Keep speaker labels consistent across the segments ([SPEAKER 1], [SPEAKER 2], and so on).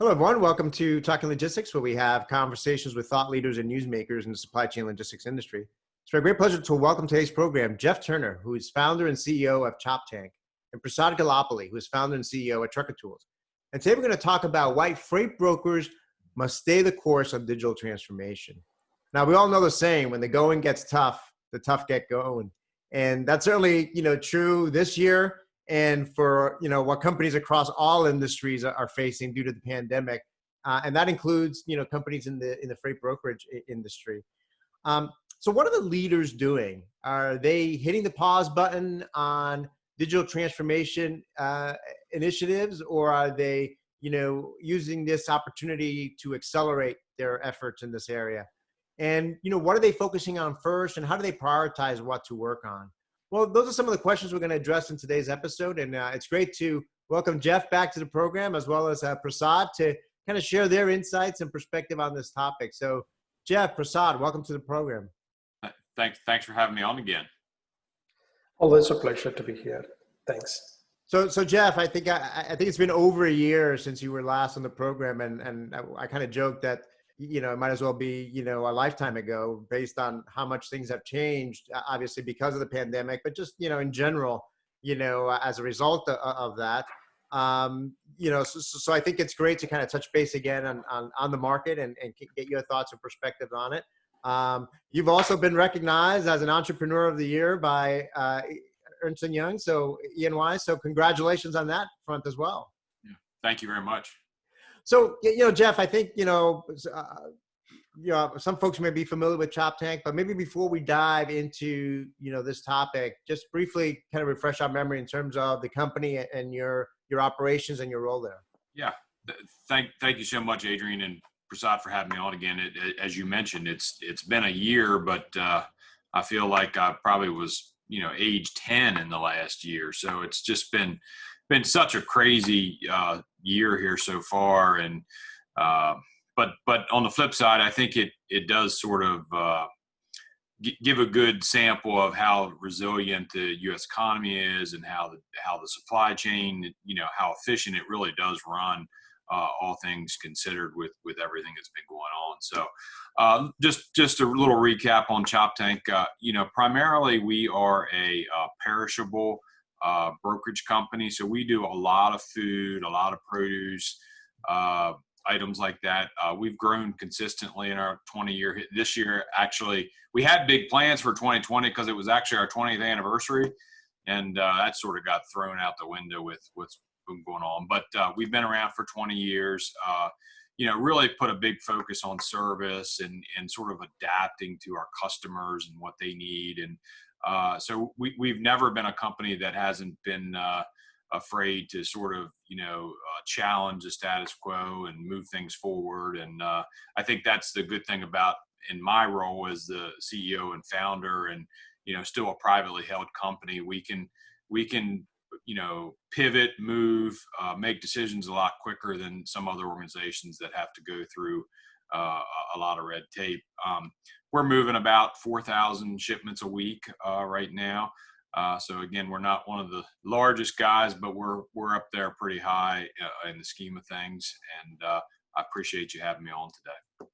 [SPEAKER 1] Hello, everyone. Welcome to Talking Logistics, where we have conversations with thought leaders and newsmakers in the supply chain logistics industry. It's my great pleasure to welcome today's program Geoff Turner, who is founder and CEO of Choptank, and Prasad Gollapalli, who is founder and CEO at Trucker Tools. And today we're going to talk about why freight brokers must stay the course on digital transformation. Now, we all know the saying, when the going gets tough, the tough get going. And that's certainly, true this year and for what companies across all industries are facing due to the pandemic, and that includes companies in the freight brokerage industry. So what are the leaders doing? Are they hitting the pause button on digital transformation initiatives, or are they using this opportunity to accelerate their efforts in this area? And what are they focusing on first, and how do they prioritize what to work on? Well, those are some of the questions we're going to address in today's episode. And it's great to welcome Geoff back to the program, as well as Prasad, to kind of share their insights and perspective on this topic. So Geoff, Prasad, welcome to the program.
[SPEAKER 2] Thanks for having me on again.
[SPEAKER 3] Always a pleasure to be here. Thanks.
[SPEAKER 1] So Geoff, I think it's been over a year since you were last on the program. And I kind of joked that it might as well be, a lifetime ago, based on how much things have changed, obviously because of the pandemic, but just, in general, as a result of that. So I think it's great to kind of touch base again on the market and get your thoughts and perspectives on it. You've also been recognized as an Entrepreneur of the Year by Ernst & Young, so E&Y. So congratulations on that front as well.
[SPEAKER 2] Yeah, thank you very much.
[SPEAKER 1] So, Geoff, I think, some folks may be familiar with Choptank, but maybe before we dive into, this topic, just briefly kind of refresh our memory in terms of the company and your operations and your role there.
[SPEAKER 2] Yeah. Thank you so much, Adrian and Prasad, for having me on again. As you mentioned, it's been a year, but I feel like I probably was, age 10 in the last year. So it's just been such a crazy year here so far, and but on the flip side, I think it does sort of give a good sample of how resilient the U.S. economy is, and how the supply chain, how efficient it really does run, all things considered, with everything that's been going on. So just a little recap on Choptank. Primarily we are a perishable brokerage company. So we do a lot of food, a lot of produce, items like that. We've grown consistently in our 20-year. This year, actually, we had big plans for 2020 because it was actually our 20th anniversary, and that sort of got thrown out the window with what's been going on. But we've been around for 20 years. Really put a big focus on service and sort of adapting to our customers and what they need. And so we've never been a company that hasn't been afraid to sort of, challenge the status quo and move things forward. And I think that's the good thing about, in my role as the CEO and founder, and, still a privately held company, we can, pivot, move, make decisions a lot quicker than some other organizations that have to go through a lot of red tape. We're moving about 4,000 shipments a week right now. So again, we're not one of the largest guys, but we're up there pretty high in the scheme of things. And I appreciate you having me on today.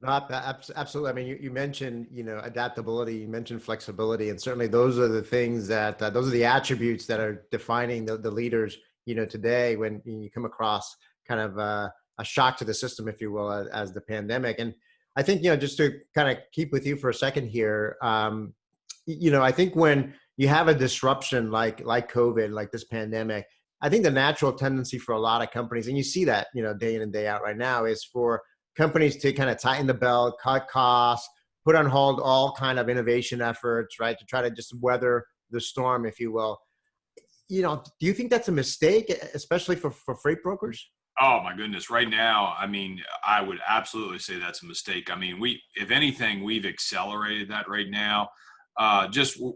[SPEAKER 1] Absolutely. I mean, you mentioned, adaptability, you mentioned flexibility, and certainly those are the things that, those are the attributes that are defining the leaders, today, when you come across kind of a shock to the system, if you will, as the pandemic. And I think, just to kind of keep with you for a second here, I think when you have a disruption like COVID, like this pandemic, I think the natural tendency for a lot of companies, and you see that, day in and day out right now, is for companies to kind of tighten the belt, cut costs, put on hold all kind of innovation efforts, right, to try to just weather the storm, if you will. Do you think that's a mistake, especially for freight brokers?
[SPEAKER 2] Oh my goodness. Right now, I mean, I would absolutely say that's a mistake. I mean, if anything, we've accelerated that right now.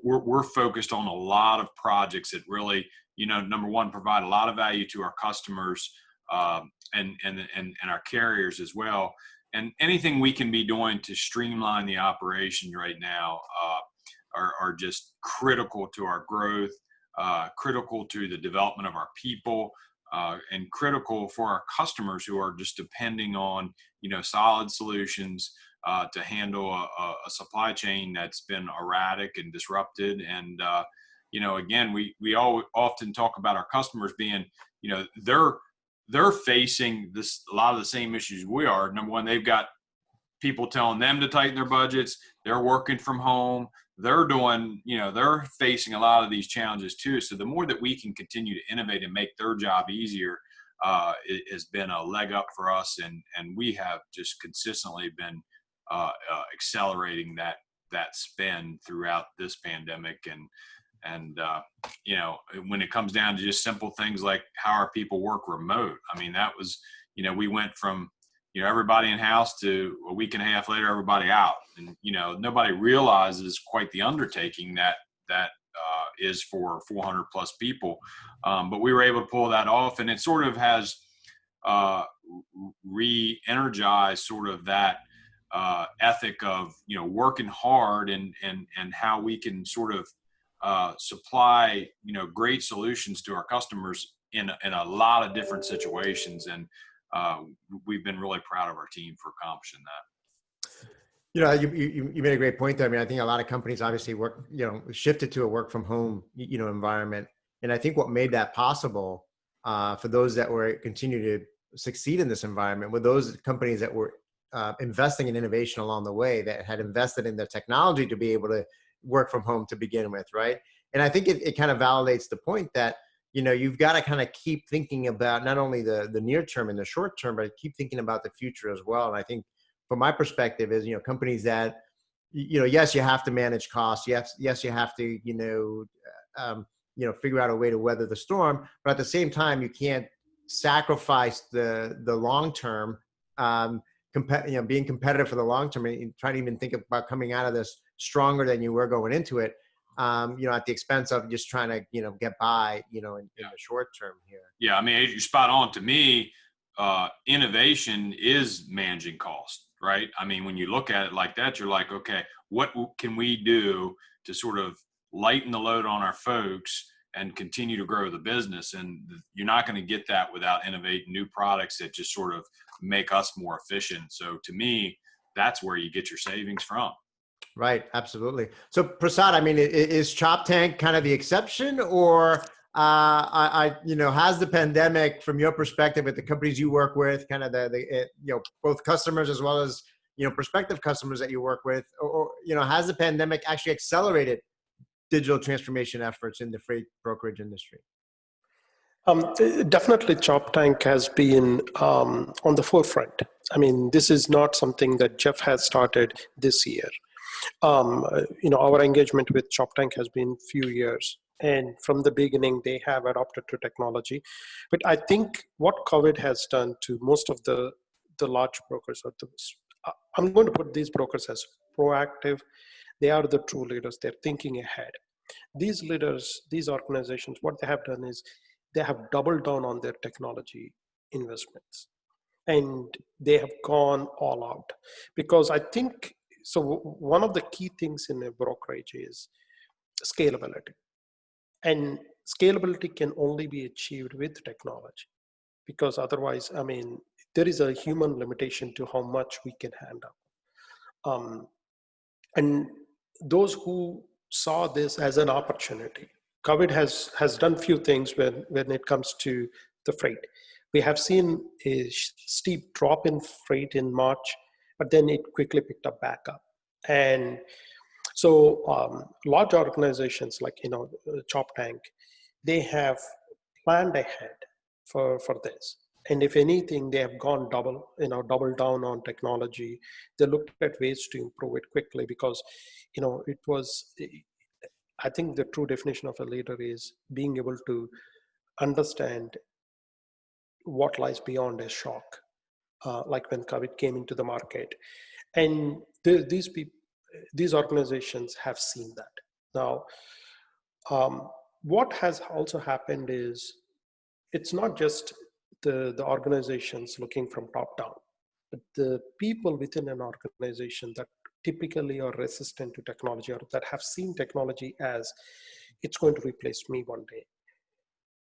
[SPEAKER 2] We're focused on a lot of projects that really, number one, provide a lot of value to our customers, and our carriers as well. And anything we can be doing to streamline the operation right now are just critical to our growth, critical to the development of our people, and critical for our customers who are just depending on, solid solutions to handle a supply chain that's been erratic and disrupted. And, again, we all often talk about our customers being, they're facing a lot of the same issues we are. Number one, they've got people telling them to tighten their budgets. They're working from home. They're doing, they're facing a lot of these challenges too. So the more that we can continue to innovate and make their job easier, it has been a leg up for us. And we have just consistently been accelerating that spend throughout this pandemic. And when it comes down to just simple things like how our people work remote, I mean, that was, we went from, everybody in house to a week and a half later, everybody out. And, nobody realizes quite the undertaking that is for 400 plus people. But we were able to pull that off, and it sort of has re-energized sort of that ethic of, working hard and how we can sort of supply, great solutions to our customers in a lot of different situations. And we've been really proud of our team for accomplishing that.
[SPEAKER 1] You made a great point there. I mean, I think a lot of companies obviously shifted to a work from home, environment. And I think what made that possible for those that were continue to succeed in this environment were those companies that were investing in innovation along the way, that had invested in the technology to be able to work from home to begin with, right? And I think it kind of validates the point that you've got to kind of keep thinking about not only the near term and the short term, but keep thinking about the future as well. And I think from my perspective is, companies that, yes, you have to manage costs. Yes, you have to, figure out a way to weather the storm. But at the same time, you can't sacrifice the long term, being competitive for the long term and trying to even think about coming out of this stronger than you were going into it. At the expense of just trying to, get by, in the short term here.
[SPEAKER 2] Yeah. I mean, you're spot on. To me, innovation is managing cost, right? I mean, when you look at it like that, you're like, okay, what can we do to sort of lighten the load on our folks and continue to grow the business? And you're not going to get that without innovating new products that just sort of make us more efficient. So to me, that's where you get your savings from.
[SPEAKER 1] Right. Absolutely. So Prasad, I mean, is Choptank kind of the exception, or has the pandemic, from your perspective at the companies you work with, kind of both customers as well as, prospective customers that you work with, or has the pandemic actually accelerated digital transformation efforts in the freight brokerage industry?
[SPEAKER 3] Definitely, Choptank has been on the forefront. I mean, this is not something that Geoff has started this year. Our engagement with Choptank has been few years, and from the beginning they have adopted to technology. But I think what COVID has done to most of the large brokers, I'm going to put these brokers as proactive. They are the true leaders. They're thinking ahead. These leaders, these organizations, what they have done is they have doubled down on their technology investments, and they have gone all out. Because I think, so one of the key things in a brokerage is scalability. And scalability can only be achieved with technology, because otherwise, I mean, there is a human limitation to how much we can handle. And those who saw this as an opportunity, COVID has done few things when it comes to the freight. We have seen a steep drop in freight in March, but then it quickly picked up back up. And so large organizations like, Choptank, they have planned ahead for this. And if anything, they have gone double down on technology. They looked at ways to improve it quickly, because, it was, I think the true definition of a leader is being able to understand what lies beyond a shock, like when COVID came into the market. And these organizations have seen that. Now, what has also happened is, it's not just the organizations looking from top down, but the people within an organization that typically are resistant to technology, or that have seen technology as it's going to replace me one day,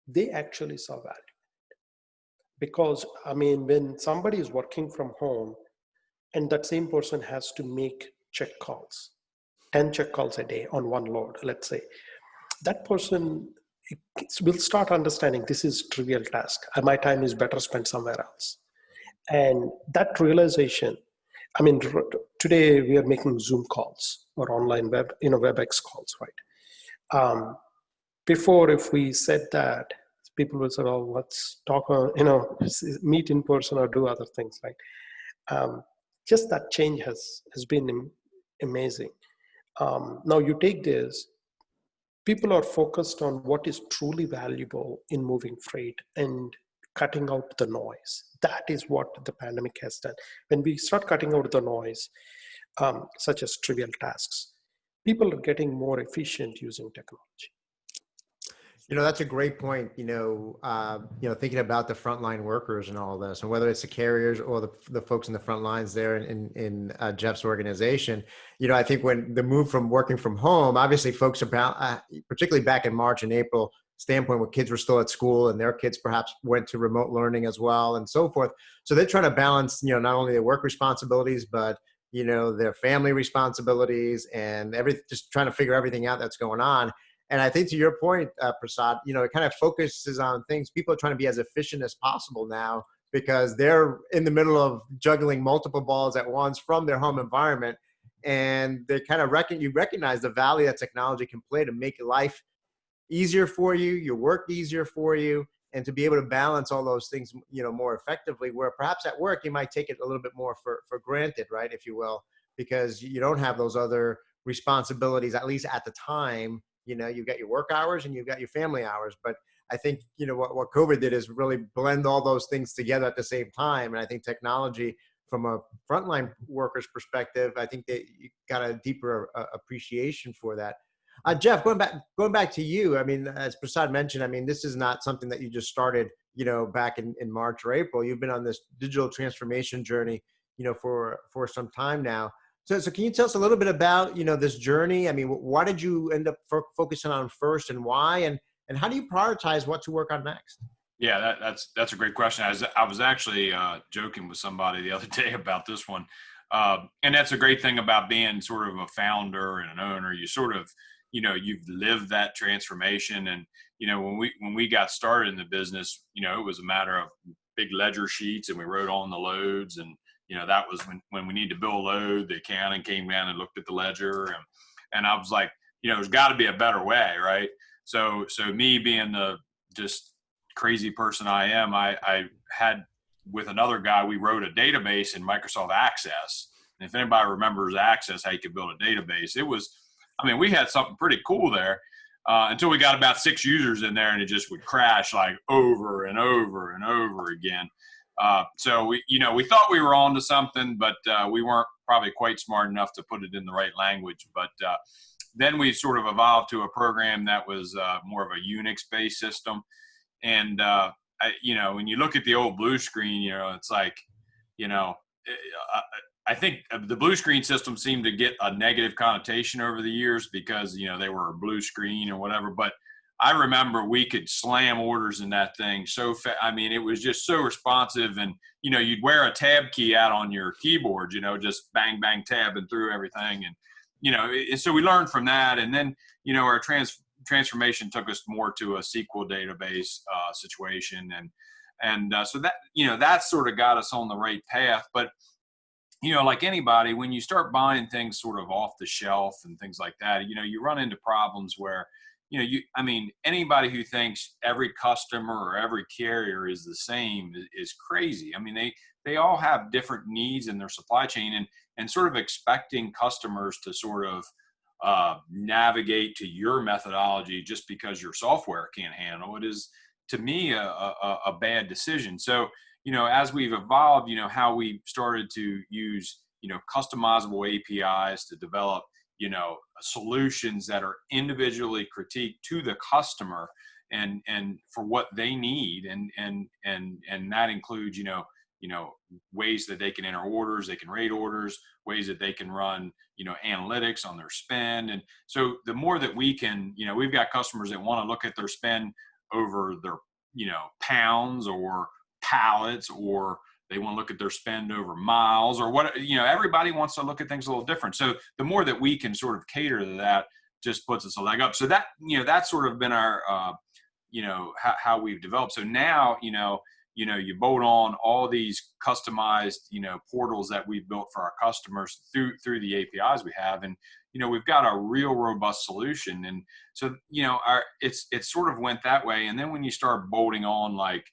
[SPEAKER 3] they actually saw value. because I mean, when somebody is working from home and that same person has to make check calls, 10 check calls a day on one load, let's say, that person will start understanding this is trivial task. My time is better spent somewhere else. And that realization, I mean, today we are making Zoom calls or online web, WebEx calls, right? Before, if we said that, people would say, "Oh, let's talk, meet in person or do other things." Right? Just that change has been amazing. Now you take this. People are focused on what is truly valuable in moving freight and cutting out the noise. That is what the pandemic has done. When we start cutting out the noise, such as trivial tasks, people are getting more efficient using technology.
[SPEAKER 1] That's a great point. Thinking about the frontline workers and all this, and whether it's the carriers or the folks in the front lines there in Geoff's organization. I think when the move from working from home, obviously folks about, particularly back in March and April standpoint, when kids were still at school and their kids perhaps went to remote learning as well and so forth. So they're trying to balance, not only their work responsibilities, but their family responsibilities and just trying to figure everything out that's going on. And I think to your point, Prasad, it kind of focuses on things. People are trying to be as efficient as possible now because they're in the middle of juggling multiple balls at once from their home environment. And they kind of recognize the value that technology can play to make life easier for you, your work easier for you, and to be able to balance all those things, more effectively, where perhaps at work, you might take it a little bit more for granted, right, if you will, because you don't have those other responsibilities, at least at the time. You've got your work hours and you've got your family hours. But I think, what COVID did is really blend all those things together at the same time. And I think technology from a frontline worker's perspective, I think that you got a deeper appreciation for that. Geoff, going back to you, I mean, as Prasad mentioned, I mean, this is not something that you just started, back in March or April. You've been on this digital transformation journey, for some time now. So can you tell us a little bit about, this journey? I mean, why did you end up focusing on first, and why, and how do you prioritize what to work on next?
[SPEAKER 2] Yeah, that's a great question. I was actually joking with somebody the other day about this one. And that's a great thing about being sort of a founder and an owner. You sort of, you've lived that transformation. And, when we got started in the business, it was a matter of big ledger sheets and we wrote on the loads. And, that was when we need to bill a load, the accounting came down and looked at the ledger. And I was like, there's got to be a better way, right? So me being the just crazy person I am, I had, with another guy, we wrote a database in Microsoft Access. And if anybody remembers Access, how you could build a database, we had something pretty cool there until we got about 6 users in there and it just would crash like over and over and over again. So we thought we were on to something, but we weren't probably quite smart enough to put it in the right language. But then we sort of evolved to a program that was more of a Unix-based system. And, when you look at the old blue screen, it's like, I think the blue screen system seemed to get a negative connotation over the years because, they were a blue screen or whatever. But I remember we could slam orders in that thing so fast. I mean, it was just so responsive. And, you'd wear a tab key out on your keyboard, just bang, bang, tabbing through everything. And, so we learned from that. And then, our transformation took us more to a SQL database situation. And so that, that sort of got us on the right path. But, like anybody, when you start buying things sort of off the shelf and things like that, you run into problems where, anybody who thinks every customer or every carrier is the same is crazy. I mean, they all have different needs in their supply chain, and sort of expecting customers to sort of navigate to your methodology just because your software can't handle it is, to me, a bad decision. So, as we've evolved, how we started to use, customizable APIs to develop, solutions that are individually critiqued to the customer and for what they need. And that includes, ways that they can enter orders, they can rate orders, ways that they can run, analytics on their spend. And so the more that we can, we've got customers that want to look at their spend over their, pounds or pallets, or they want to look at their spend over miles, or what, everybody wants to look at things a little different. So the more that we can sort of cater to that just puts us a leg up. So that, that's sort of been our, how we've developed. So now, you bolt on all these customized, portals that we've built for our customers through the APIs we have. And, we've got a real robust solution. And so, it sort of went that way. And then when you start bolting on, like,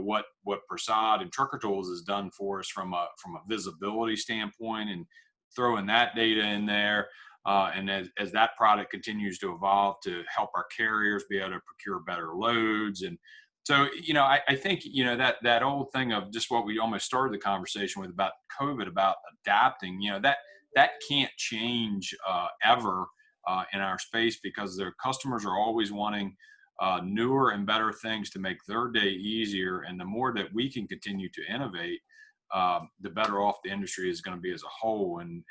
[SPEAKER 2] what Prasad and Trucker Tools has done for us from a visibility standpoint, and throwing that data in there. And as that product continues to evolve to help our carriers be able to procure better loads. And so, I think, that old thing of just what we almost started the conversation with about COVID, about adapting, that can't change ever in our space, because their customers are always wanting newer and better things to make their day easier. And the more that we can continue to innovate, the better off the industry is going to be as a whole. And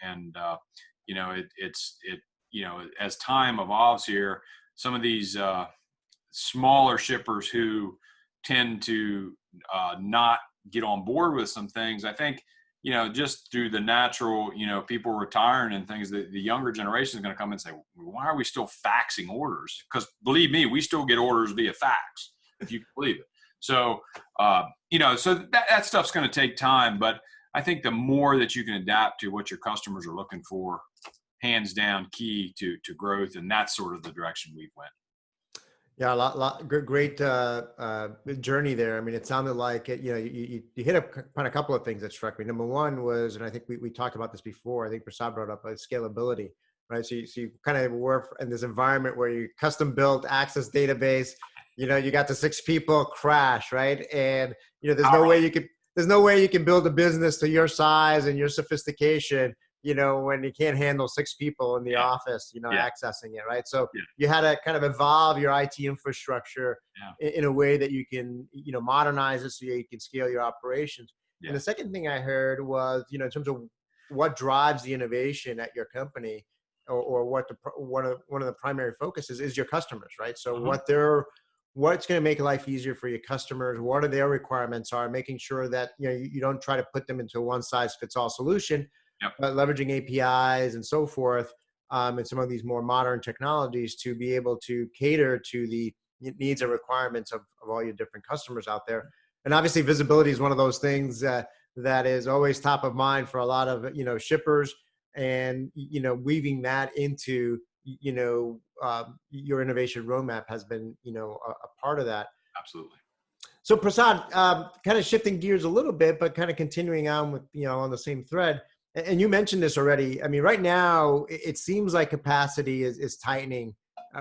[SPEAKER 2] as time evolves here, some of these smaller shippers who tend to not get on board with some things, I think, just through the natural, people retiring and things, that the younger generation is going to come and say, why are we still faxing orders? Because believe me, we still get orders via fax, if you can believe it. So, so that stuff's going to take time, but I think the more that you can adapt to what your customers are looking for, hands down key to growth. And that's sort of the direction we've went.
[SPEAKER 1] Yeah, great journey there. I mean, it sounded like you hit upon a couple of things that struck me. Number one was, and I think we talked about this before, I think Prasad brought up scalability, right? So you kind of work in this environment where you custom built access database, you got the 6 people crash, right? And there's no way you can build a business to your size and your sophistication, when you can't handle 6 people in the office, accessing it, right? So you had to kind of evolve your IT infrastructure in a way that you can, modernize it so you can scale your operations. And the second thing I heard was, in terms of what drives the innovation at your company, or one of the primary focuses is your customers, right? So what's going to make life easier for your customers, what are their requirements are, making sure that, you don't try to put them into a one size fits all solution, but leveraging APIs and so forth, and some of these more modern technologies to be able to cater to the needs and requirements of all your different customers out there. And obviously visibility is one of those things that is always top of mind for a lot of, shippers, and, weaving that into, your innovation roadmap has been, a part of that.
[SPEAKER 2] Absolutely.
[SPEAKER 1] So Prasad, kind of shifting gears a little bit, but kind of continuing on with, on the same thread. And you mentioned this already. I mean, right now, it seems like capacity is tightening,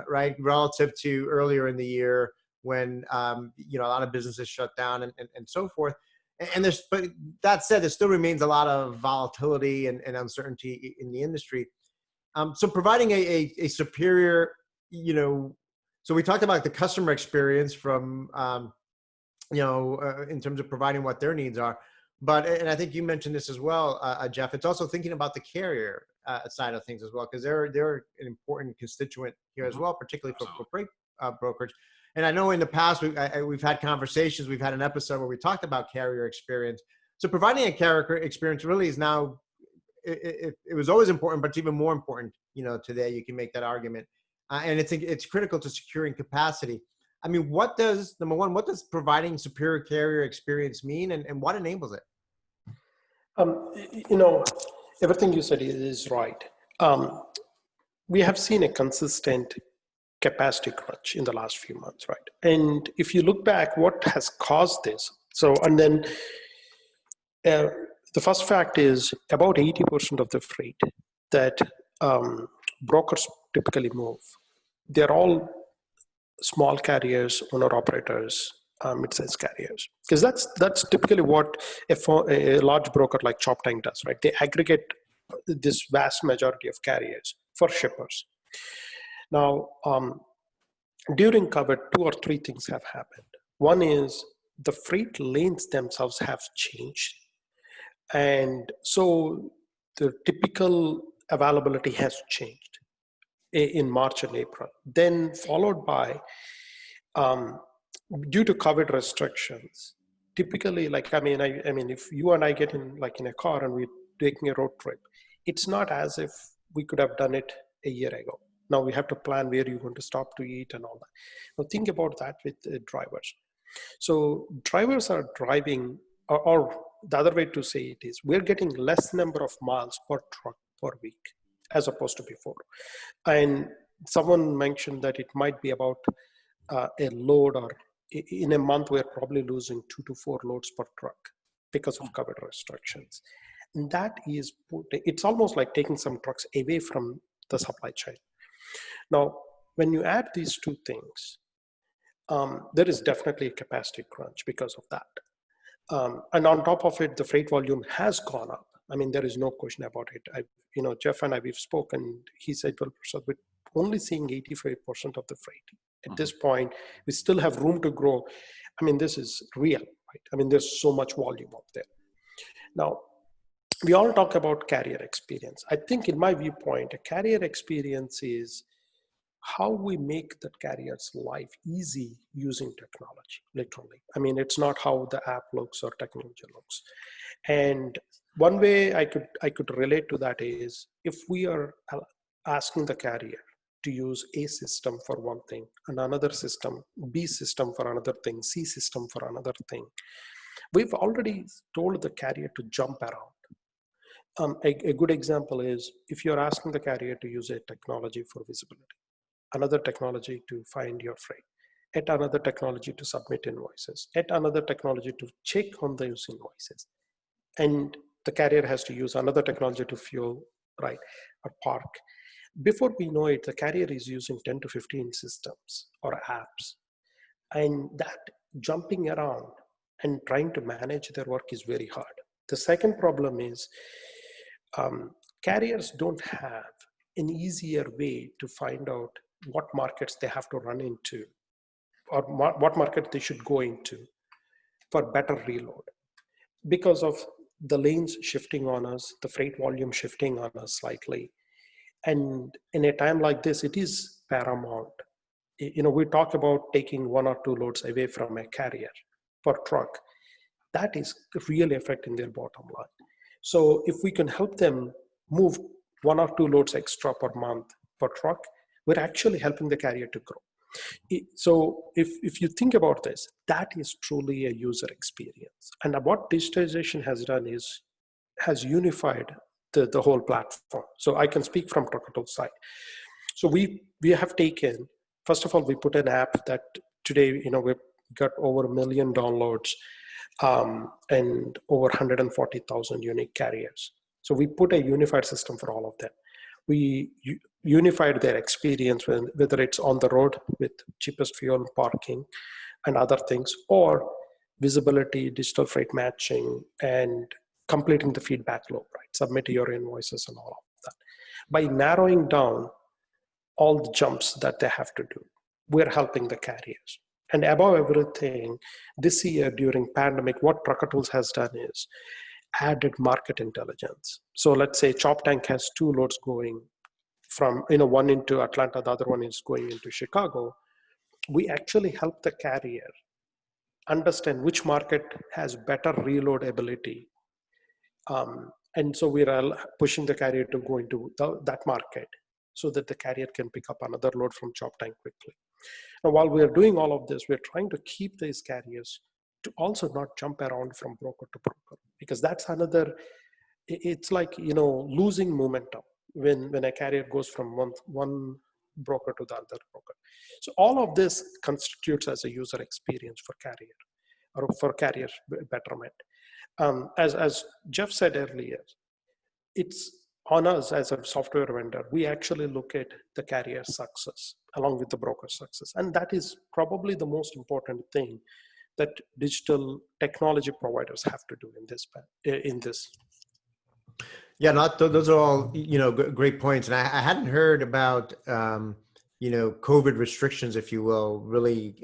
[SPEAKER 1] right, relative to earlier in the year when, a lot of businesses shut down and so forth. But that said, there still remains a lot of volatility and uncertainty in the industry. So providing a superior, so we talked about the customer experience from, in terms of providing what their needs are. And I think you mentioned this as well, Geoff, it's also thinking about the carrier side of things as well, because they're an important constituent here as well, particularly for freight brokerage. And I know in the past, we've had conversations, we've had an episode where we talked about carrier experience. So providing a carrier experience really is now, it was always important, but it's even more important, today. You can make that argument. And it's critical to securing capacity. I mean, number one, what does providing superior carrier experience mean, and what enables it?
[SPEAKER 3] Everything you said is right. We have seen a consistent capacity crunch in the last few months, right? And if you look back, what has caused this? The first fact is about 80% of the freight that brokers typically move, they're all small carriers, owner-operators, mid-sized carriers, because that's typically what a large broker like Choptank does, right? They aggregate this vast majority of carriers for shippers. Now, during COVID, 2 or 3 things have happened. One is the freight lanes themselves have changed, and so the typical availability has changed in March and April. Then followed by, due to COVID restrictions, typically, like, I mean, if you and I get in, like, in a car and we're taking a road trip, it's not as if we could have done it a year ago. Now we have to plan where you're going to stop to eat and all that. Now think about that with drivers. So drivers are driving, or the other way to say it is, we're getting less number of miles per truck per week as opposed to before. And someone mentioned that it might be about a load, or in a month we're probably losing 2 to 4 loads per truck because of COVID restrictions. And that is it's almost like taking some trucks away from the supply chain. Now when you add these two things, there is definitely a capacity crunch because of that. And on top of it, the freight volume has gone up. I mean, there is no question about it. Jeff and I, we've spoken. He said, well, Prasad, we're only seeing 85% of the freight. At this point, we still have room to grow. I mean, this is real, right? I mean, there's so much volume out there. Now, we all talk about carrier experience. I think in my viewpoint, a carrier experience is how we make the carrier's life easy using technology, literally. I mean, it's not how the app looks or technology looks. And one way I could relate to that is, if we are asking the carrier to use A system for one thing, and another system, B system for another thing, C system for another thing, we've already told the carrier to jump around. A good example is, if you're asking the carrier to use a technology for visibility, another technology to find your freight, yet another technology to submit invoices, yet another technology to check on those invoices, and the carrier has to use another technology to fuel, right, or park. Before we know it, the carrier is using 10 to 15 systems or apps, and that jumping around and trying to manage their work is very hard. The second problem is, carriers don't have an easier way to find out what markets they have to run into, or what market they should go into for better reload, because of the lanes shifting on us, the freight volume shifting on us slightly. And in a time like this, it is paramount. We talk about taking 1 or 2 loads away from a carrier per truck. That is really affecting their bottom line. So if we can help them move 1 or 2 loads extra per month per truck, we're actually helping the carrier to grow. So if you think about this, that is truly a user experience. And what digitization has done is, has unified the whole platform. So I can speak from Truckertool side. So we have taken, first of all, we put an app that today, we've got over 1 million downloads, and over 140,000 unique carriers. So we put a unified system for all of them. We unified their experience, whether it's on the road with cheapest fuel, parking, and other things, or visibility, digital freight matching, and completing the feedback loop, right? Submit your invoices and all of that. By narrowing down all the jumps that they have to do, we're helping the carriers. And above everything, this year during pandemic, what Truckertools has done is added market intelligence. So let's say Choptank has 2 loads going from, one into Atlanta, the other one is going into Chicago. We actually help the carrier understand which market has better reload ability. And so we're pushing the carrier to go into that market so that the carrier can pick up another load from Choptank quickly. Now, while we're doing all of this, we're trying to keep these carriers to also not jump around from broker to broker, because that's another, it's like, losing momentum when a carrier goes from one broker to the other broker. So all of this constitutes as a user experience for carrier, or for carrier betterment. As Geoff said earlier, it's on us as a software vendor. We actually look at the carrier success along with the broker success. And that is probably the most important thing that digital technology providers have to do in this.
[SPEAKER 1] Yeah, those are all, great points. And I hadn't heard about, COVID restrictions, if you will, really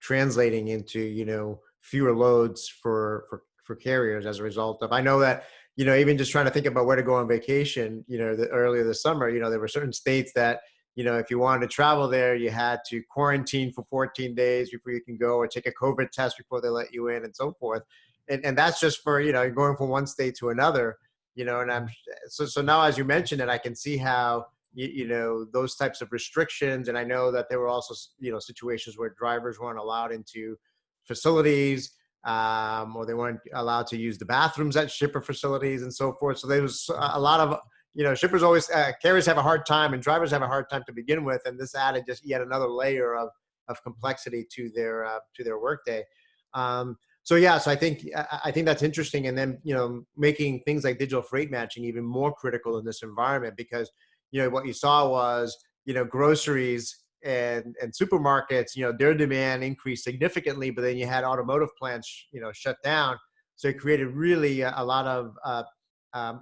[SPEAKER 1] translating into, fewer loads for carriers as a result of, I know that, even just trying to think about where to go on vacation, earlier this summer, there were certain states that, if you wanted to travel there, you had to quarantine for 14 days before you can go, or take a COVID test before they let you in, and so forth. And that's just for, going from one state to another, and so now, as you mentioned it, I can see how, those types of restrictions. And I know that there were also, situations where drivers weren't allowed into facilities, or they weren't allowed to use the bathrooms at shipper facilities and so forth. So there was a lot of, shippers always, carriers have a hard time and drivers have a hard time to begin with. And this added just yet another layer of complexity to their workday. So yeah, so I think that's interesting. And then, making things like digital freight matching even more critical in this environment, because, what you saw was, groceries and supermarkets, their demand increased significantly, but then you had automotive plants, shut down. So it created really a lot of,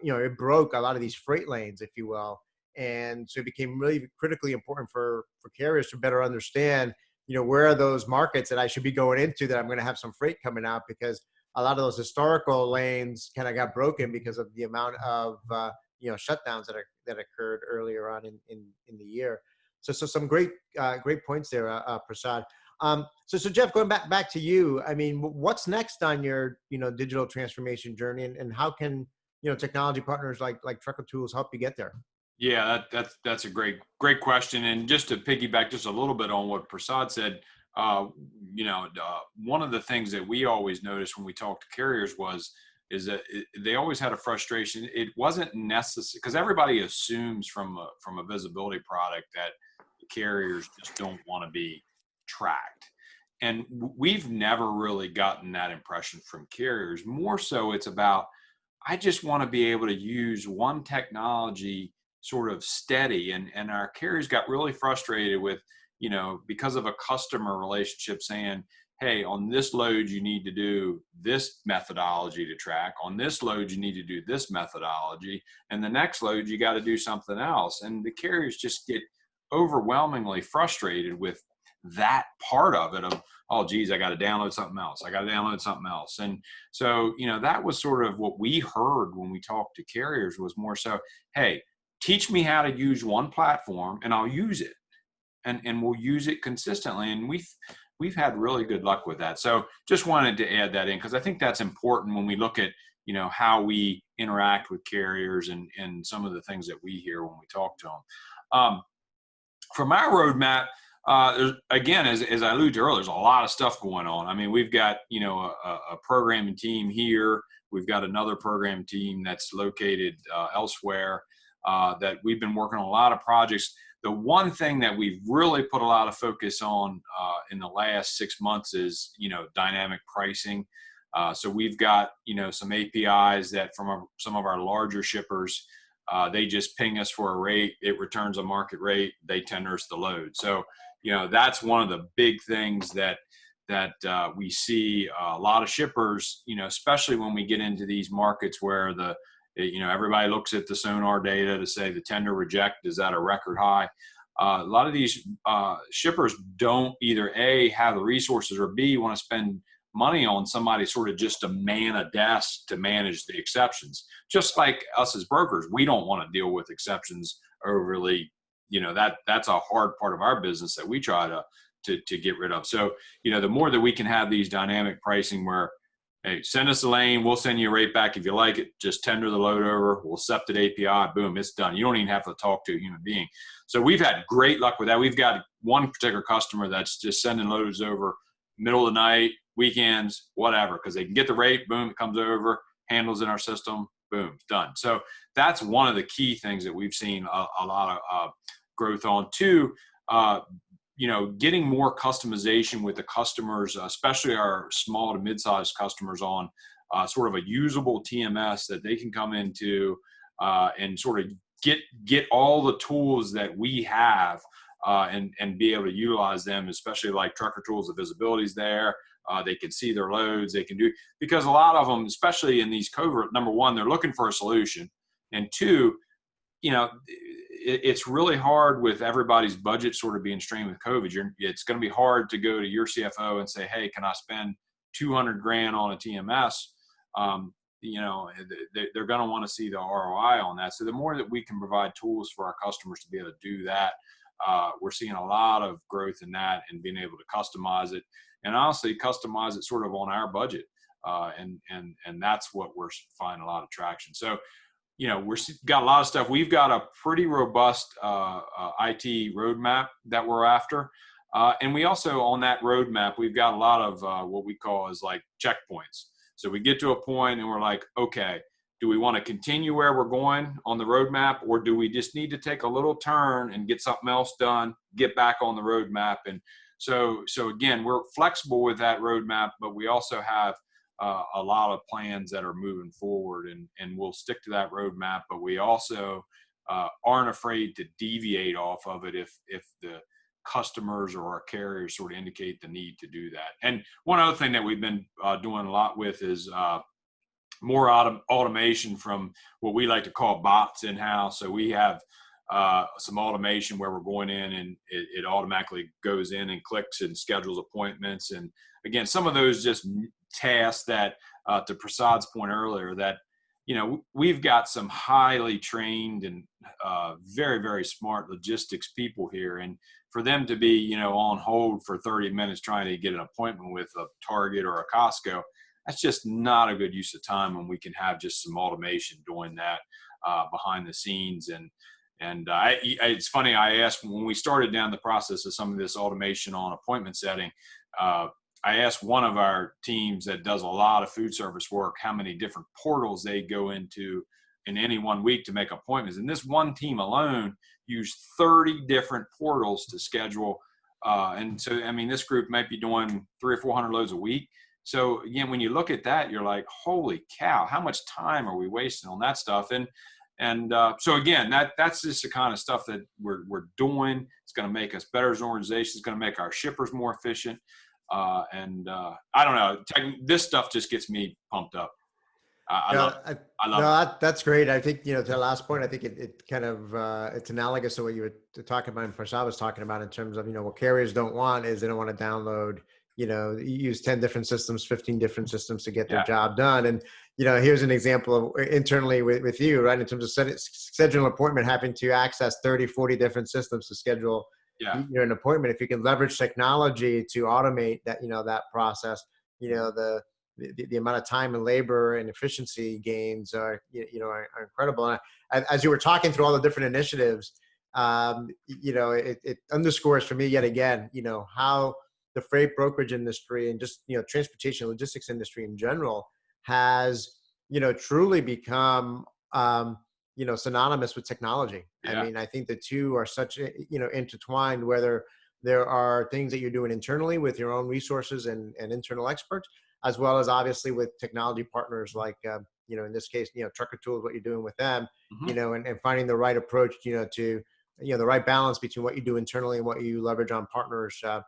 [SPEAKER 1] it broke a lot of these freight lanes, if you will. And so it became really critically important for carriers to better understand, where are those markets that I should be going into that I'm going to have some freight coming out, because a lot of those historical lanes kind of got broken because of the amount of, shutdowns that occurred earlier on in the year. So some great points there, Prasad. So Geoff, going back to you, I mean, what's next on your, digital transformation journey, and how can, technology partners like Trucker Tools help you get there?
[SPEAKER 2] Yeah, that's a great question. And just to piggyback just a little bit on what Prasad said, one of the things that we always noticed when we talked to carriers is that they always had a frustration. It wasn't necessary, because everybody assumes from a visibility product that the carriers just don't want to be tracked. And we've never really gotten that impression from carriers. More so, it's about, I just want to be able to use one technology sort of steady. And our carriers got really frustrated with, because of a customer relationship saying, hey, on this load, you need to do this methodology to track. On this load, you need to do this methodology. And the next load, you got to do something else. And the carriers just get overwhelmingly frustrated with that part of it of, oh, geez, I got to download something else. And so, that was sort of what we heard when we talked to carriers, was more so, hey, teach me how to use one platform and I'll use it. And we'll use it consistently. And we've had really good luck with that. So just wanted to add that in, because I think that's important when we look at, how we interact with carriers and some of the things that we hear when we talk to them. From our roadmap, again, as I alluded to earlier, there's a lot of stuff going on. I mean, we've got, a programming team here. We've got another program team that's located elsewhere, that we've been working on a lot of projects. The one thing that we've really put a lot of focus on in the last 6 months is, dynamic pricing. So we've got, some APIs that from some of our larger shippers, they just ping us for a rate. It returns a market rate. They tender us the load. So, that's one of the big things that we see a lot of shippers, especially when we get into these markets where everybody looks at the sonar data to say the tender reject is at a record high. A lot of these shippers don't either A, have the resources, or B, want to spend money on somebody sort of just to man a desk to manage the exceptions. Just like us as brokers, we don't want to deal with exceptions overly. That's a hard part of our business that we try to get rid of. So, the more that we can have these dynamic pricing where, hey, send us a lane, we'll send you a rate back if you like it. Just tender the load over. We'll accept it API. Boom, it's done. You don't even have to talk to a human being. So we've had great luck with that. We've got one particular customer that's just sending loads over middle of the night, weekends, whatever, because they can get the rate. Boom, it comes over, handles in our system. Boom, done. So that's one of the key things that we've seen a lot of growth on. Two, getting more customization with the customers, especially our small to mid-sized customers, on sort of a usable TMS that they can come into and sort of get all the tools that we have and be able to utilize them, especially like Trucker Tools. The visibility is there. They can see their loads. They can do, because a lot of them, especially in these covert, number one, they're looking for a solution. And two, it's really hard with everybody's budget sort of being strained with COVID. It's going to be hard to go to your CFO and say, hey, can I spend $200,000 on a TMS? They're going to want to see the ROI on that. So the more that we can provide tools for our customers to be able to do that, we're seeing a lot of growth in that and being able to customize it, and honestly customize it sort of on our budget. And that's what we're finding a lot of traction. So, we've got a lot of stuff. We've got a pretty robust IT roadmap that we're after. And we also, on that roadmap, we've got a lot of what we call is like checkpoints. So we get to a point and we're like, okay, do we want to continue where we're going on the roadmap, or do we just need to take a little turn and get something else done, get back on the roadmap? And so again, we're flexible with that roadmap, but we also have a lot of plans that are moving forward, and we'll stick to that roadmap, but we also aren't afraid to deviate off of it if the customers or our carriers sort of indicate the need to do that. And one other thing that we've been doing a lot with is more automation from what we like to call bots in-house. So we have some automation where we're going in and it automatically goes in and clicks and schedules appointments. And again, some of those just tasks that, to Prasad's point earlier, that, we've got some highly trained and very, very smart logistics people here. And for them to be, on hold for 30 minutes trying to get an appointment with a Target or a Costco, that's just not a good use of time when we can have just some automation doing that behind the scenes. And it's funny, I asked when we started down the process of some of this automation on appointment setting, I asked one of our teams that does a lot of food service work how many different portals they go into in any one week to make appointments. And this one team alone used 30 different portals to schedule. And so, this group might be doing 300 or 400 loads a week. So again, when you look at that, you're like, holy cow, how much time are we wasting on that stuff? And so again, that's just the kind of stuff that we're doing. It's going to make us better as an organization. It's going to make our shippers more efficient. I don't know. This stuff just gets me pumped up. I love it.
[SPEAKER 1] That's great. I think, to the last point, I think it kind of, it's analogous to what you were talking about and Prasad was talking about in terms of, what carriers don't want is they don't want to download, use 10 different systems, 15 different systems to get their job done. And, here's an example of internally with you, right? In terms of scheduling an appointment, having to access 30, 40 different systems to schedule an appointment. If you can leverage technology to automate that, that process, the amount of time and labor and efficiency gains are incredible. And as you were talking through all the different initiatives, it underscores for me yet again, how the freight brokerage industry and just, transportation logistics industry in general has, truly become, synonymous with technology.
[SPEAKER 2] Yeah.
[SPEAKER 1] I think the two are such, intertwined, whether there are things that you're doing internally with your own resources and internal experts, as well as obviously with technology partners like, in this case, Trucker Tools, what you're doing with them,
[SPEAKER 2] Mm-hmm.
[SPEAKER 1] and finding the right approach, to, the right balance between what you do internally and what you leverage on partners, to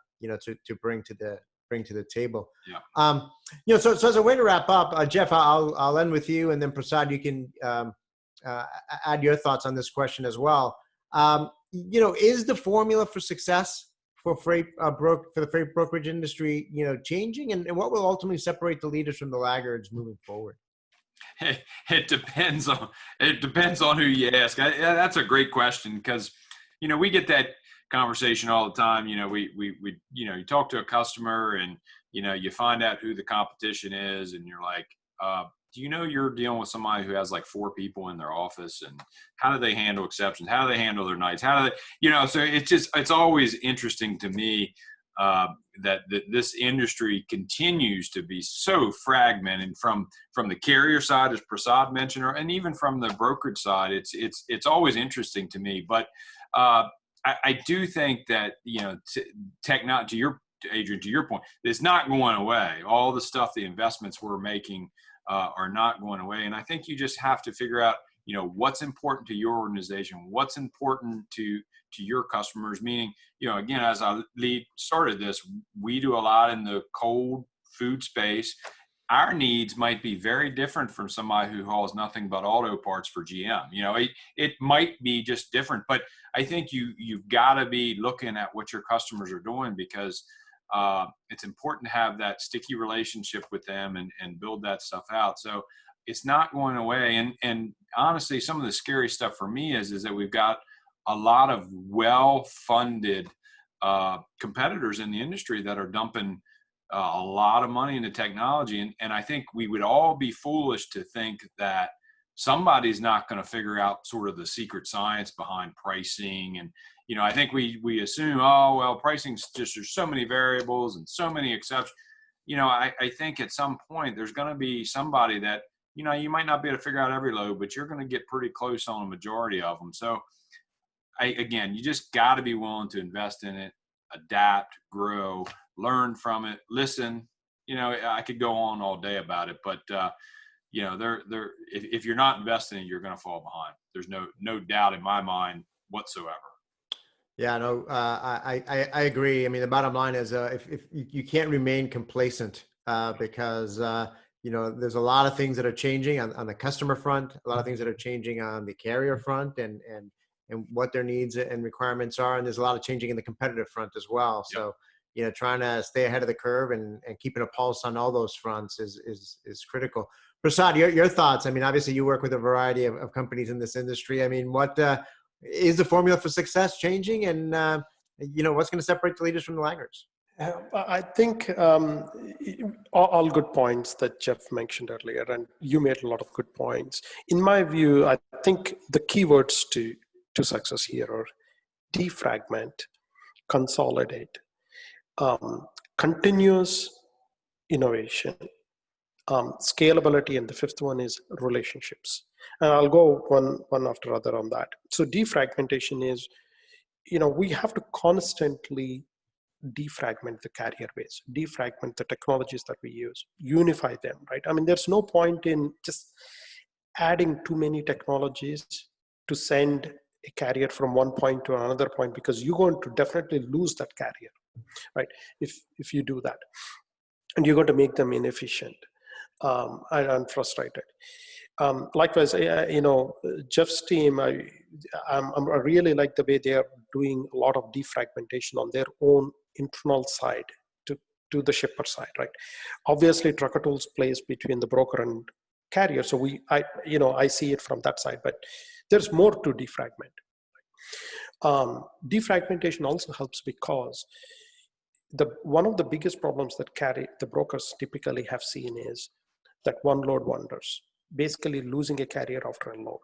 [SPEAKER 1] bring to the table.
[SPEAKER 2] Yeah.
[SPEAKER 1] So as a way to wrap up, Geoff, I'll end with you, and then Prasad, you can add your thoughts on this question as well. Is the formula for success for the freight brokerage industry, changing, and what will ultimately separate the leaders from the laggards moving forward?
[SPEAKER 2] It depends on who you ask. That's a great question, because we get that conversation all the time. You talk to a customer and you find out who the competition is, and you're like, do you're dealing with somebody who has like 4 people in their office, and how do they handle exceptions? How do they handle their nights? How do they, so it's always interesting to me that this industry continues to be so fragmented from the carrier side, as Prasad mentioned, and even from the brokerage side. It's always interesting to me, but I do think that, technology, Adrian, to your point, it's not going away. All the stuff, the investments we're making are not going away. And I think you just have to figure out, what's important to your organization, what's important to your customers. Meaning, again, as I started this, we do a lot in the cold food space. Our needs might be very different from somebody who hauls nothing but auto parts for GM. It might be just different, but I think you've got to be looking at what your customers are doing, because it's important to have that sticky relationship with them and build that stuff out. So it's not going away. And honestly, some of the scary stuff for me is that we've got a lot of well-funded competitors in the industry that are dumping a lot of money into technology. And I think we would all be foolish to think that somebody's not going to figure out sort of the secret science behind pricing. And, I think we assume, oh, well, pricing's just, there's so many variables and so many exceptions. I think at some point there's going to be somebody that, you might not be able to figure out every load, but you're going to get pretty close on a majority of them. So again, you just got to be willing to invest in it, adapt, grow, learn from it, listen. I could go on all day about it, but if you're not investing in it, you're going to fall behind. There's no doubt in my mind whatsoever.
[SPEAKER 1] Yeah, no, I agree. I mean, the bottom line is if you can't remain complacent because there's a lot of things that are changing on the customer front, a lot of things that are changing on the carrier front, and what their needs and requirements are, and there's a lot of changing in the competitive front as well.
[SPEAKER 2] Yep.
[SPEAKER 1] So trying to stay ahead of the curve and keeping a pulse on all those fronts is critical. Prasad, your thoughts? I mean, obviously you work with a variety of companies in this industry. I mean, what is the formula for success changing, and what's going to separate the leaders from the laggards?
[SPEAKER 3] I think all good points that Geoff mentioned earlier, and you made a lot of good points. In my view, I think the keywords to success here are defragment, consolidate, continuous innovation, scalability, and the fifth one is relationships. And I'll go one after other on that. So defragmentation is, we have to constantly defragment the carrier base, defragment the technologies that we use, unify them, right? I mean, there's no point in just adding too many technologies to send a carrier from one point to another point, because you're going to definitely lose that carrier, right? If you do that, and you're going to make them inefficient and frustrated. Likewise, Geoff's team, I really like the way they are doing a lot of defragmentation on their own internal side to the shipper side, right? Obviously, Trucker Tools plays between the broker and carrier, so I see it from that side, but there's more to defragment. Defragmentation also helps because one of the biggest problems that the brokers typically have seen is that one load wonders, basically losing a carrier after a load.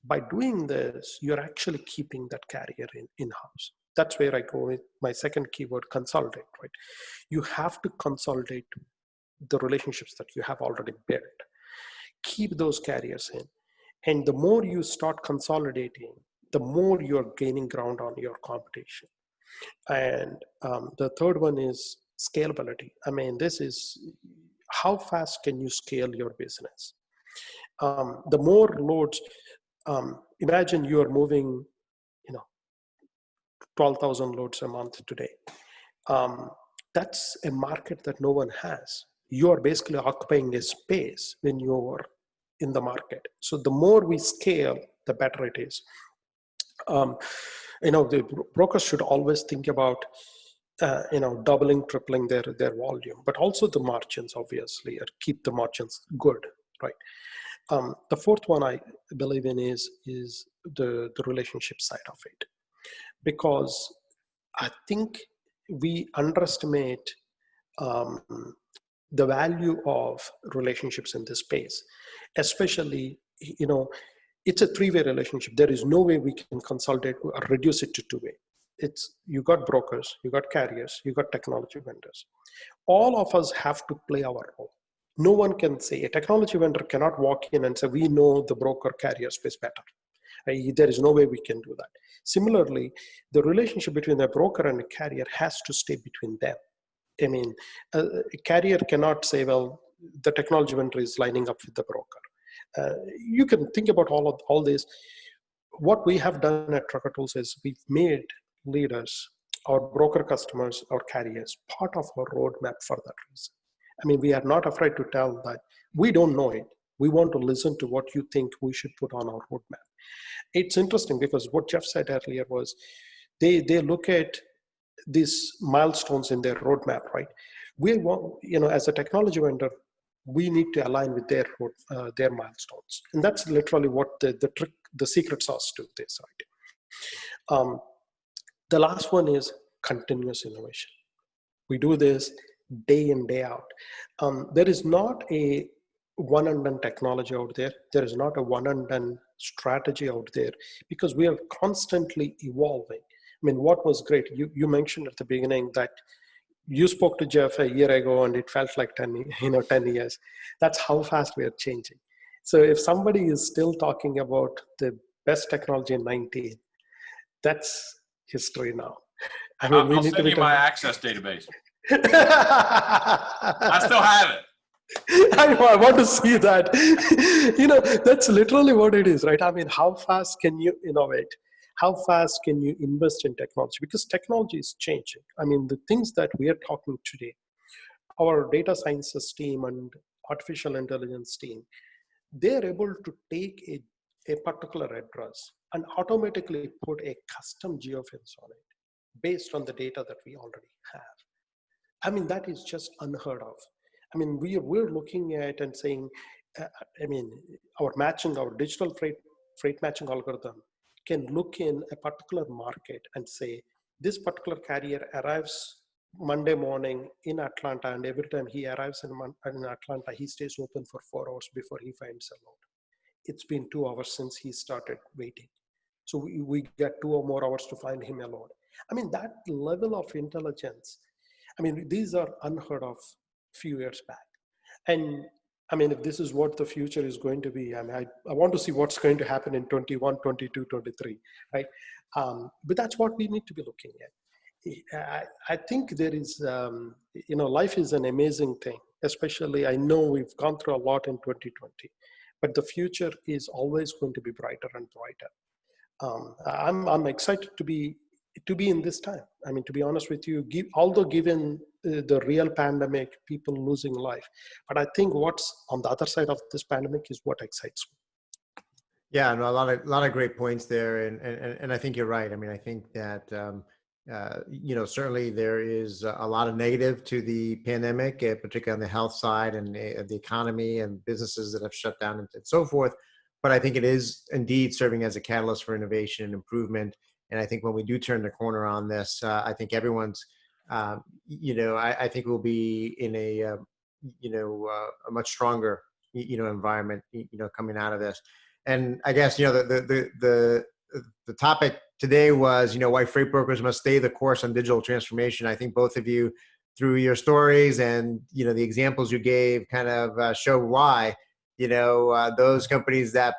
[SPEAKER 3] By doing this, you're actually keeping that carrier in-house. That's where I go with my second keyword, consolidate, right? You have to consolidate the relationships that you have already built. Keep those carriers in. And the more you start consolidating, the more you're gaining ground on your competition. And the third one is scalability. I mean, this is how fast can you scale your business? The more loads, imagine you are moving, 12,000 loads a month today. That's a market that no one has. You are basically occupying a space when you're in the market. So the more we scale, the better it is. The brokers should always think about, doubling, tripling their volume, but also the margins, obviously, keep the margins good, right? The fourth one I believe in is the relationship side of it, because I think we underestimate the value of relationships in this space, especially, it's a three-way relationship. There is no way we can consolidate or reduce it to two-way. You got brokers, you got carriers, you got technology vendors. All of us have to play our role. No one can say, a technology vendor cannot walk in and say, we know the broker carrier space better. There is no way we can do that. Similarly, the relationship between a broker and a carrier has to stay between them. I mean, a carrier cannot say, well, the technology vendor is lining up with the broker. You can think about all this. What we have done at Trucker Tools is we've made leaders, our broker customers, our carriers, part of our roadmap for that reason. I mean, we are not afraid to tell that we don't know it. We want to listen to what you think we should put on our roadmap. It's interesting because what Geoff said earlier was they look at these milestones in their roadmap, right? We want, as a technology vendor, we need to align with their milestones. And that's literally what the trick, the secret sauce to this, The last one is continuous innovation. We do this day in, day out. There is not a one and done technology out there. There is not a one and done strategy out there, because we are constantly evolving. I mean, what was great, you mentioned at the beginning that you spoke to Geoff a year ago and it felt like 10 years. That's how fast we are changing. So if somebody is still talking about the best technology in 19, that's history now. I mean,
[SPEAKER 2] I'll send you my access database. I still have it.
[SPEAKER 3] I want to see that. That's literally what it is, right? I mean, how fast can you innovate? How fast can you invest in technology? Because technology is changing. I mean, the things that we are talking today, our data sciences team and artificial intelligence team, they're able to take a particular address and automatically put a custom geofence on it based on the data that we already have. I mean, that is just unheard of. I mean, we're looking at and saying, our digital freight matching algorithm can look in a particular market and say, this particular carrier arrives Monday morning in Atlanta, and every time he arrives in Atlanta, he stays open for 4 hours before he finds a load. It's been 2 hours since he started waiting. So we get 2 or more hours to find him a load. I mean, that level of intelligence, I mean, these are unheard of few years back. And I mean, if this is what the future is going to be, I mean, I want to see what's going to happen in 21, 22, 23, right? But that's what we need to be looking at. I think there is, life is an amazing thing, especially I know we've gone through a lot in 2020, but the future is always going to be brighter and brighter. I'm excited to be in this time. I mean, to be honest with you, although given the real pandemic, people losing life, but I think what's on the other side of this pandemic is what excites me.
[SPEAKER 1] Yeah, no, a lot of great points there, and I think you're right. I mean, I think that certainly there is a lot of negative to the pandemic, particularly on the health side and the economy and businesses that have shut down and so forth. But I think it is indeed serving as a catalyst for innovation and improvement. And I think when we do turn the corner on this, I think everyone's, I think we'll be in a much stronger, environment, coming out of this. And I guess, the topic today was, why freight brokers must stay the course on digital transformation. I think both of you, through your stories and, the examples you gave, kind of show why. Those companies that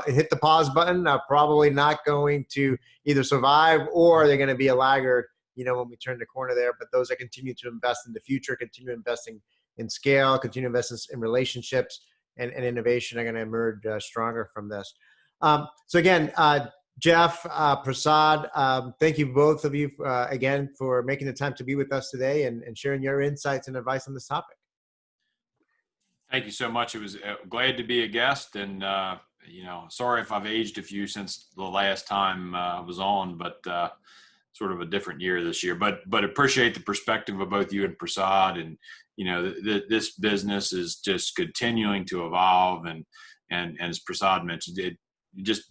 [SPEAKER 1] hit the pause button are probably not going to either survive or they're going to be a laggard, when we turn the corner there. But those that continue to invest in the future, continue investing in scale, continue investing in relationships and innovation are going to emerge stronger from this. So again, Geoff, Prasad, thank you both of you again for making the time to be with us today and sharing your insights and advice on this topic.
[SPEAKER 2] Thank you so much. It was glad to be a guest, and sorry if I've aged a few since the last time I was on, but sort of a different year this year. But appreciate the perspective of both you and Prasad, and this business is just continuing to evolve, and as Prasad mentioned,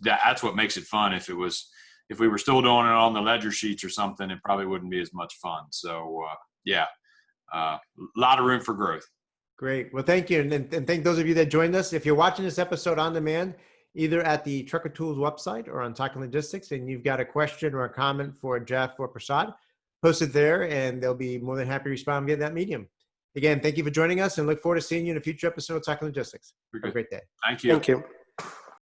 [SPEAKER 2] that's what makes it fun. If we were still doing it on the ledger sheets or something, it probably wouldn't be as much fun. So a lot of room for growth.
[SPEAKER 1] Great. Well, thank you. And thank those of you that joined us. If you're watching this episode on demand, either at the Trucker Tools website or on Talking Logistics, and you've got a question or a comment for Geoff or Prasad, post it there and they'll be more than happy to respond via that medium. Again, thank you for joining us and look forward to seeing you in a future episode of Talking Logistics. Have a great day.
[SPEAKER 2] Thank you.
[SPEAKER 3] Thank you.